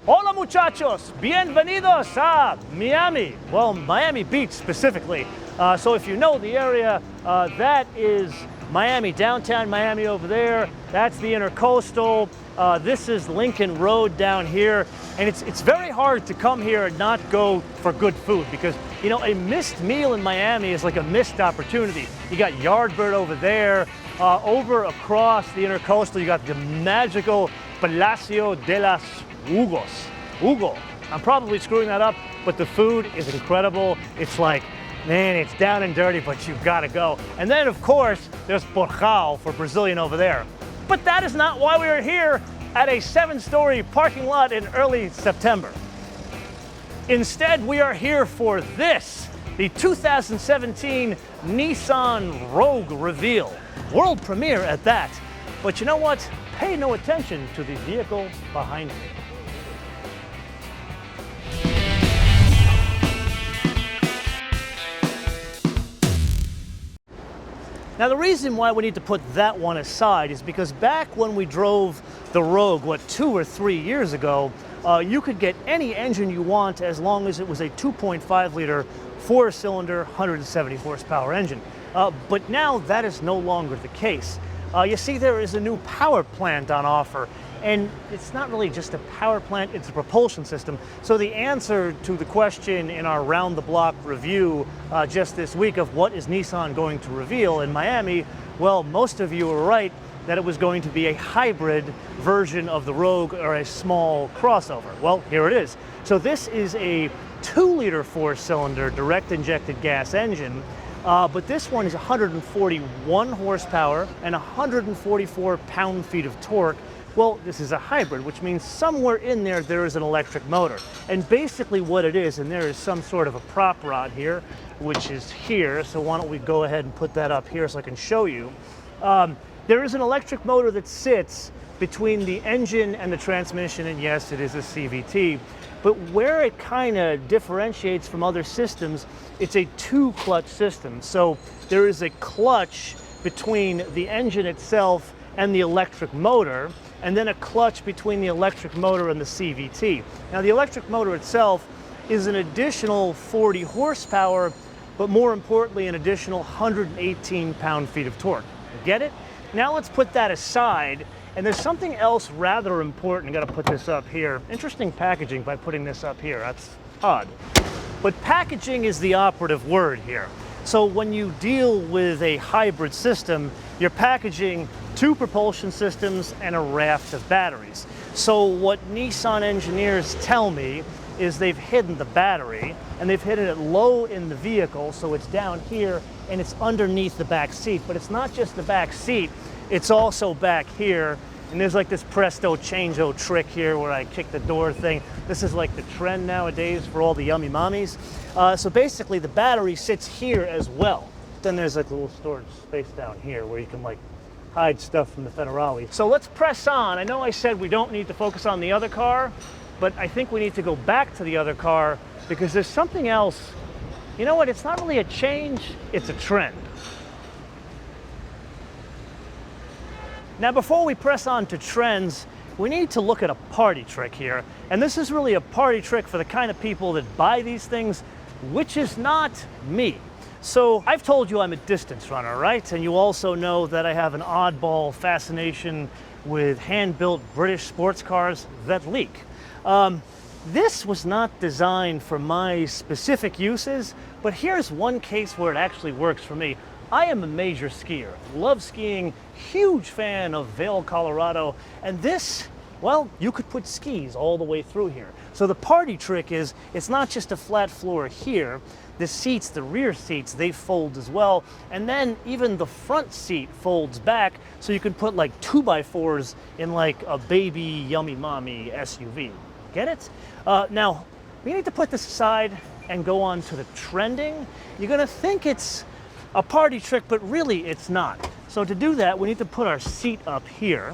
Hola muchachos, bienvenidos a Miami. Well, Miami Beach specifically. So if you know the area, that is Miami, downtown Miami over there. That's the Intercoastal. This is Lincoln Road down here. And it's very hard to come here and not go for good food because, you know, a missed meal in Miami is like a missed opportunity. You got Yardbird over there. Over across the Intercoastal, you got the magical Palacio de las Hugo. I'm probably screwing that up, but the food is incredible. It's like, man, it's down and dirty, but you've got to go. And then, of course, there's Porjao for Brazilian over there. But that is not why we are here at a 7-story parking lot in early September. Instead, we are here for this, the 2017 Nissan Rogue reveal. World premiere at that. But you know what? Pay no attention to the vehicle behind me. Now the reason why we need to put that one aside is because back when we drove the Rogue, 2 or 3 years ago, you could get any engine you want as long as it was a 2.5 liter 4-cylinder 170 horsepower engine. But now that is no longer the case. You see, there is a new power plant on offer, and it's not really just a power plant, it's a propulsion system. So the answer to the question in our round-the-block review just this week of what is Nissan going to reveal in Miami, well, most of you were right that it was going to be a hybrid version of the Rogue or a small crossover. Well, here it is. So this is a 2-liter 4-cylinder direct-injected gas engine. But this one is 141 horsepower and 144 pound-feet of torque. Well, this is a hybrid, which means somewhere in there is an electric motor. And basically what it is, and there is some sort of a prop rod here, which is here. So why don't we go ahead and put that up here so I can show you. There is an electric motor that sits between the engine and the transmission, and yes, it is a CVT. But where it kind of differentiates from other systems, it's a 2-clutch system. So there is a clutch between the engine itself and the electric motor, and then a clutch between the electric motor and the CVT. Now the electric motor itself is an additional 40 horsepower, but more importantly, an additional 118 pound-feet of torque. Get it? Now let's put that aside. And there's something else rather important. I gotta put this up here. Interesting packaging by putting this up here. That's odd. But packaging is the operative word here. So when you deal with a hybrid system, you're packaging 2 propulsion systems and a raft of batteries. So what Nissan engineers tell me is they've hidden the battery, and they've hidden it low in the vehicle, so it's down here and it's underneath the back seat. But it's not just the back seat, it's also back here, and there's like this presto changeo trick here where I kick the door thing. This is like the trend nowadays for all the yummy mommies. So basically the battery sits here as well. Then there's like a little storage space down here where you can like hide stuff from the Federale. So let's press on. I know I said we don't need to focus on the other car, but I think we need to go back to the other car because there's something else. You know what, it's not really a change, it's a trend. Now, before we press on to trends, we need to look at a party trick here. And this is really a party trick for the kind of people that buy these things, which is not me. So I've told you I'm a distance runner, right? And you also know that I have an oddball fascination with hand-built British sports cars that leak. This was not designed for my specific uses, but here's one case where it actually works for me. I am a major skier, love skiing, huge fan of Vail, Colorado, and this, well, you could put skis all the way through here. So the party trick is, it's not just a flat floor here, the seats, the rear seats, they fold as well, and then even the front seat folds back, so you can put like 2x4s in like a baby yummy mommy SUV. Get it? Now, we need to put this aside and go on to the trending. You're gonna think it's a party trick, but really it's not. So to do that, we need to put our seat up here.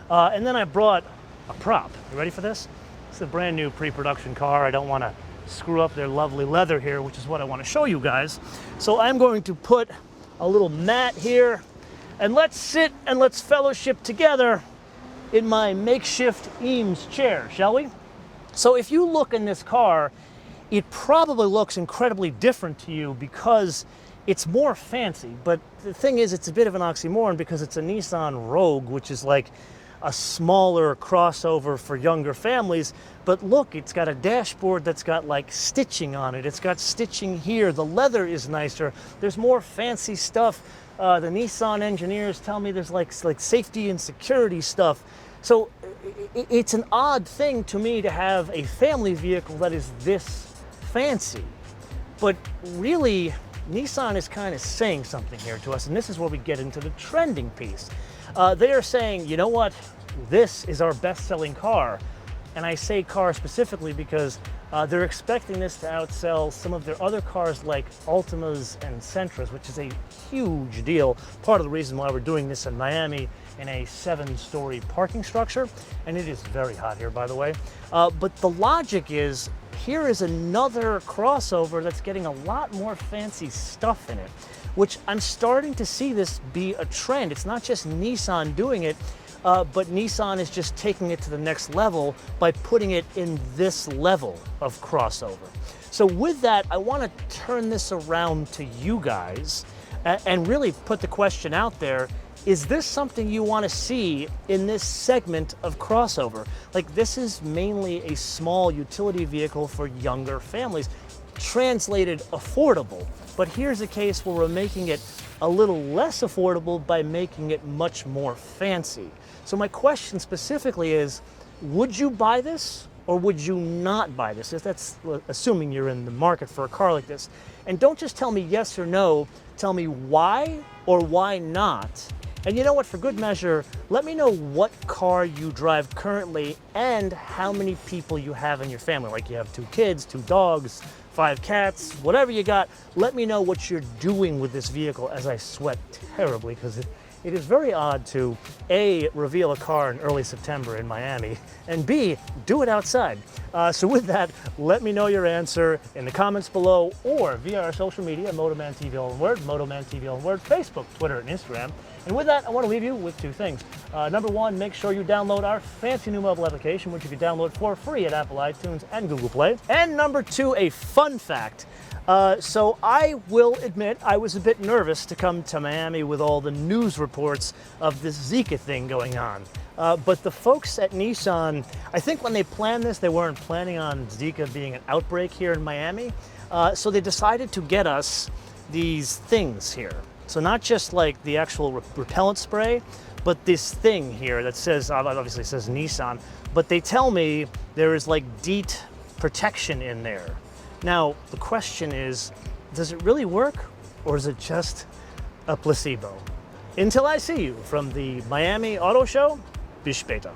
And then I brought a prop. You ready for this? It's a brand new pre-production car. I don't want to screw up their lovely leather here, which is what I want to show you guys. So I'm going to put a little mat here, and let's sit and let's fellowship together in my makeshift Eames chair, shall we? So if you look in this car, it probably looks incredibly different to you because it's more fancy. But the thing is, it's a bit of an oxymoron because it's a Nissan Rogue, which is like a smaller crossover for younger families. But look, it's got a dashboard that's got like stitching on it. It's got stitching here. The leather is nicer. There's more fancy stuff. The Nissan engineers tell me there's like safety and security stuff. So it's an odd thing to me to have a family vehicle that is this fancy. But really, Nissan is kind of saying something here to us, and this is where we get into the trending piece. They are saying, you know what, this is our best-selling car. And I say car specifically because they're expecting this to outsell some of their other cars like Altimas and Sentras, which is a huge deal. Part of the reason why we're doing this in Miami in a 7-story parking structure. And it is very hot here, by the way. But the logic is, here is another crossover that's getting a lot more fancy stuff in it, which I'm starting to see this be a trend. It's not just Nissan doing it, but Nissan is just taking it to the next level by putting it in this level of crossover. So with that, I want to turn this around to you guys and really put the question out there. Is this something you want to see in this segment of crossover? Like, this is mainly a small utility vehicle for younger families, translated affordable. But here's a case where we're making it a little less affordable by making it much more fancy. So my question specifically is, would you buy this or would you not buy this? If that's assuming you're in the market for a car like this. And don't just tell me yes or no, tell me why or why not. And you know what, for good measure, let me know what car you drive currently and how many people you have in your family. Like, you have 2 kids, 2 dogs, 5 cats, whatever you got. Let me know what you're doing with this vehicle as I sweat terribly, because it is very odd to A, reveal a car in early September in Miami, and B, do it outside. So with that, let me know your answer in the comments below or via our social media, MotoManTV all one word, MotoManTV all one word, Facebook, Twitter, and Instagram. And with that, I want to leave you with 2 things. Number 1, make sure you download our fancy new mobile application, which you can download for free at Apple iTunes and Google Play. And number 2, a fun fact. So I will admit I was a bit nervous to come to Miami with all the news reports of this Zika thing going on. But the folks at Nissan, I think when they planned this, they weren't planning on Zika being an outbreak here in Miami. So they decided to get us these things here. So not just like the actual repellent spray, but this thing here that says, obviously says Nissan, but they tell me there is like DEET protection in there. Now, the question is, does it really work or is it just a placebo? Until I see you from the Miami Auto Show, bis später.